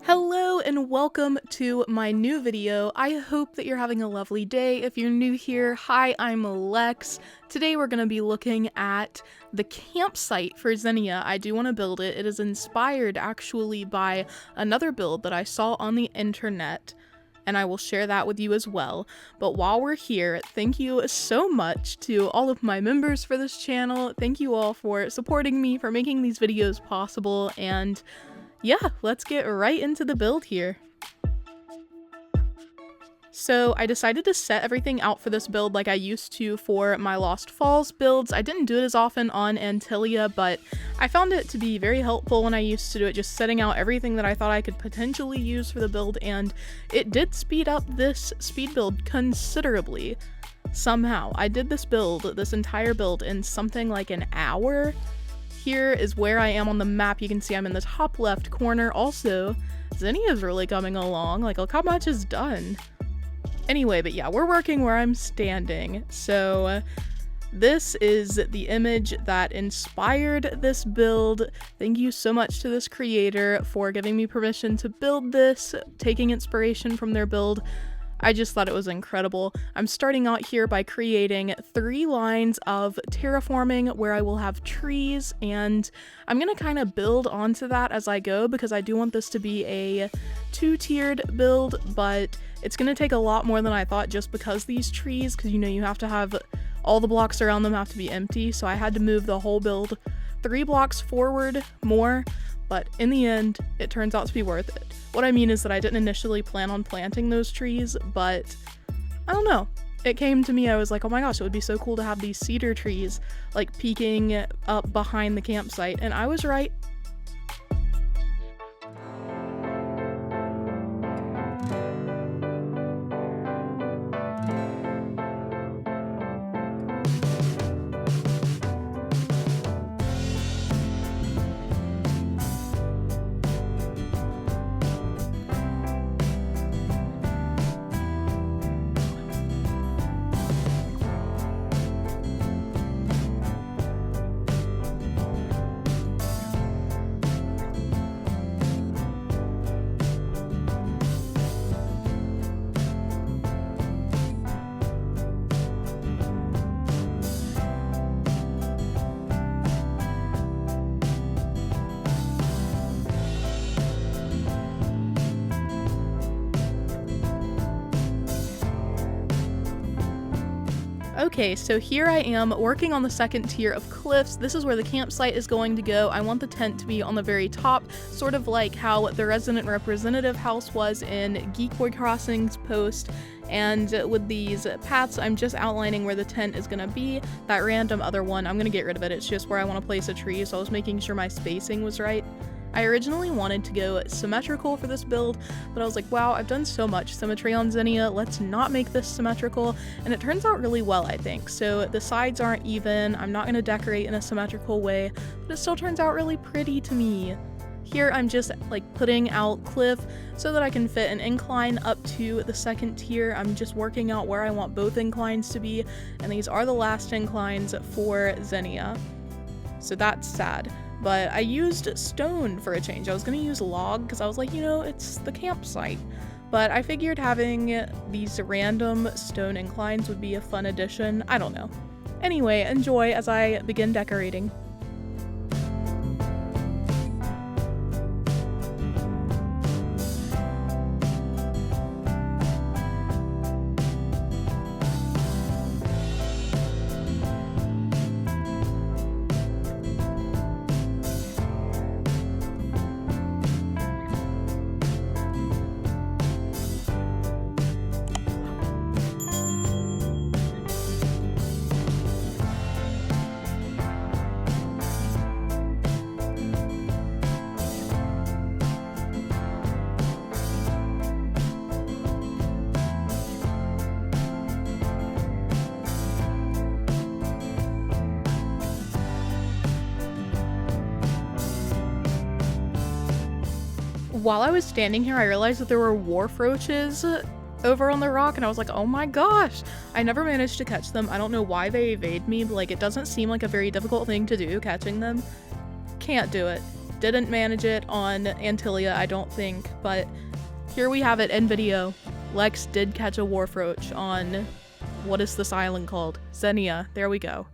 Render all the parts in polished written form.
Hello and welcome to my new video. I hope that you're having a lovely day. If you're new here, hi, I'm Lex. Today we're going to be looking at the campsite for Xenia. I do want to build it. It is inspired actually by another build that I saw on the internet, and I will share that with you as well. But while we're here, thank you so much to all of my members for this channel. Thank you all for supporting me, for making these videos possible, and yeah, let's get right into the build here. So I decided to set everything out for this build like I used to for my Lost Falls builds. I didn't do it as often on Antilia, but I found it to be very helpful when I used to do it, just setting out everything that I thought I could potentially use for the build, and it did speed up this speed build considerably. Somehow, I did this entire build in something like an hour. Here is where I am on the map. You can see I'm in the top left corner. Also, Xenia is really coming along. Like, look how much is done. Anyway, but yeah, we're working where I'm standing. So this is the image that inspired this build. Thank you so much to this creator for giving me permission to build this, taking inspiration from their build. I just thought it was incredible. I'm starting out here by creating 3 lines of terraforming where I will have trees, and I'm gonna kind of build onto that as I go because I do want this to be a 2-tiered build, but it's gonna take a lot more than I thought just because these trees, because you know you have to have all the blocks around them have to be empty, so I had to move the whole build 3 blocks forward more, but in the end, it turns out to be worth it. What I mean is that I didn't initially plan on planting those trees, but I don't know. It came to me, I was like, oh my gosh, it would be so cool to have these cedar trees like peeking up behind the campsite, and I was right. Okay, so here I am working on the second tier of cliffs. This is where the campsite is going to go. I want the tent to be on the very top, sort of like how the resident representative house was in GeekboyCrossing's post. And with these paths, I'm just outlining where the tent is going to be. That random other one, I'm going to get rid of it. It's just where I want to place a tree, so I was making sure my spacing was right. I originally wanted to go symmetrical for this build, but I was like, wow, I've done so much symmetry on Xenia, let's not make this symmetrical, and it turns out really well, I think. So the sides aren't even, I'm not going to decorate in a symmetrical way, but it still turns out really pretty to me. Here I'm just like putting out cliff so that I can fit an incline up to the second tier. I'm just working out where I want both inclines to be, and these are the last inclines for Xenia. So that's sad. But I used stone for a change. I was gonna use log because I was like, you know, it's the campsite. But I figured having these random stone inclines would be a fun addition. I don't know. Anyway, enjoy as I begin decorating. While I was standing here, I realized that there were Warfroaches over on the rock, and I was like, oh my gosh, I never managed to catch them. I don't know why they evade me, but like it doesn't seem like a very difficult thing to do, catching them. Can't do it. Didn't manage it on Antilia, I don't think, but here we have it in video. Lex did catch a Warfroach on, what is this island called? Xenia, there we go.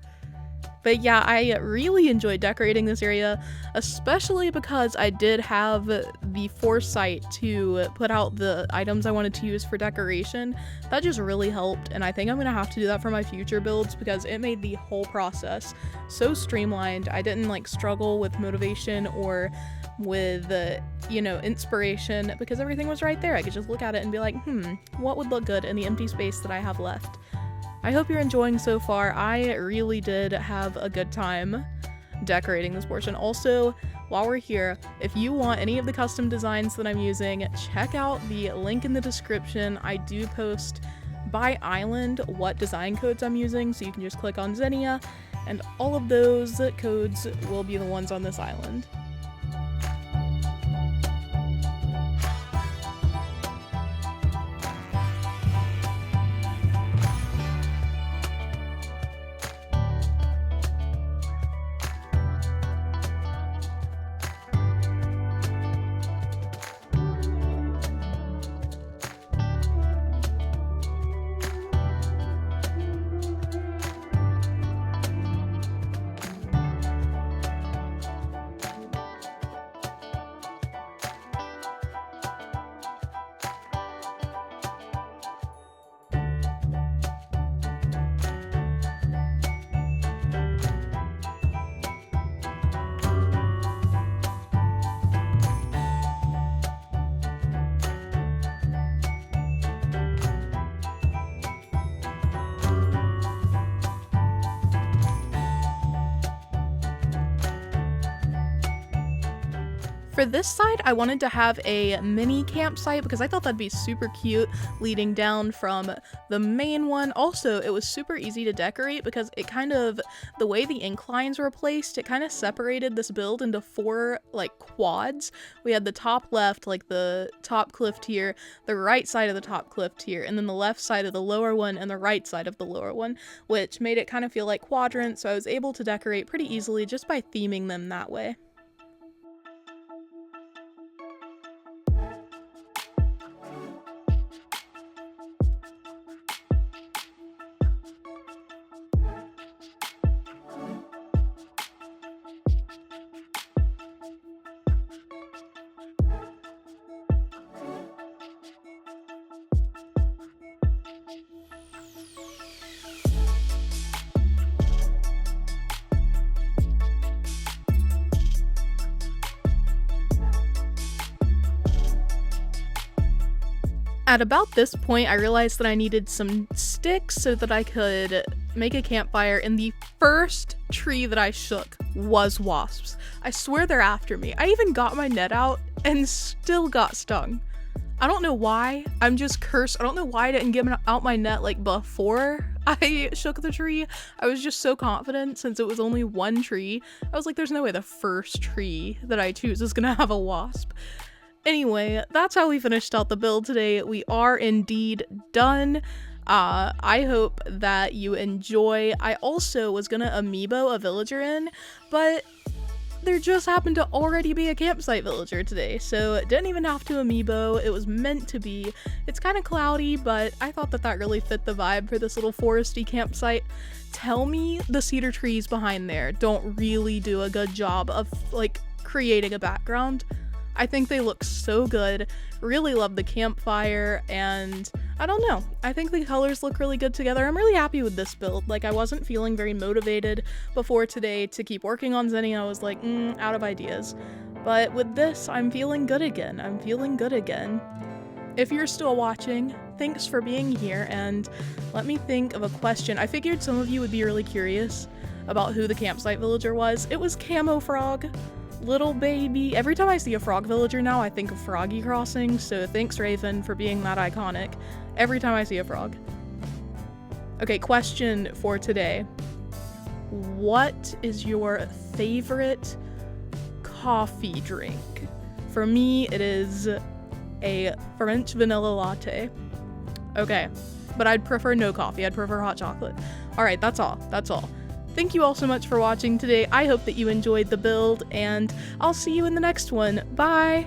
But yeah, I really enjoyed decorating this area, especially because I did have the foresight to put out the items I wanted to use for decoration. That just really helped, and I think I'm gonna have to do that for my future builds because it made the whole process so streamlined. I didn't like struggle with motivation or with, you know, inspiration because everything was right there. I could just look at it and be like, what would look good in the empty space that I have left? I hope you're enjoying so far. I really did have a good time decorating this portion. Also, while we're here, if you want any of the custom designs that I'm using, check out the link in the description. I do post by island what design codes I'm using, so you can just click on Xenia, and all of those codes will be the ones on this island. For this side, I wanted to have a mini campsite because I thought that'd be super cute leading down from the main one. Also, it was super easy to decorate because it kind of, the way the inclines were placed, it kind of separated this build into 4 like quads. We had the top left, like the top cliff tier, the right side of the top cliff tier, and then the left side of the lower one and the right side of the lower one, which made it kind of feel like quadrants, so I was able to decorate pretty easily just by theming them that way. At about this point, I realized that I needed some sticks so that I could make a campfire, and the first tree that I shook was wasps. I swear they're after me. I even got my net out and still got stung. I don't know why. I'm just cursed. I don't know why I didn't get out my net like before I shook the tree. I was just so confident since it was only one tree. I was like, there's no way the first tree that I choose is gonna have a wasp. Anyway, that's how we finished out the build today. We are indeed done. I hope that you enjoy. I also was gonna amiibo a villager in, but there just happened to already be a campsite villager today, so it didn't even have to amiibo. It was meant to be. It's kind of cloudy, but I thought that that really fit the vibe for this little foresty campsite. Tell me the cedar trees behind there don't really do a good job of like creating a background. I think they look so good. Really love the campfire, and I don't know. I think the colors look really good together. I'm really happy with this build. Like, I wasn't feeling very motivated before today to keep working on Xenia. I was like, out of ideas. But with this, I'm feeling good again. I'm feeling good again. If you're still watching, thanks for being here, and let me think of a question. I figured some of you would be really curious about who the campsite villager was. It was Camo Frog. Little baby. Every time I see a frog villager now, I think of GeekboyCrossing, so thanks Raven for being that iconic every time I see a frog. Okay, question for today. What is your favorite coffee drink? For me, it is a French vanilla latte. Okay, but I'd prefer no coffee. I'd prefer hot chocolate. All right, that's all. That's all. Thank you all so much for watching today. I hope that you enjoyed the build, and I'll see you in the next one. Bye!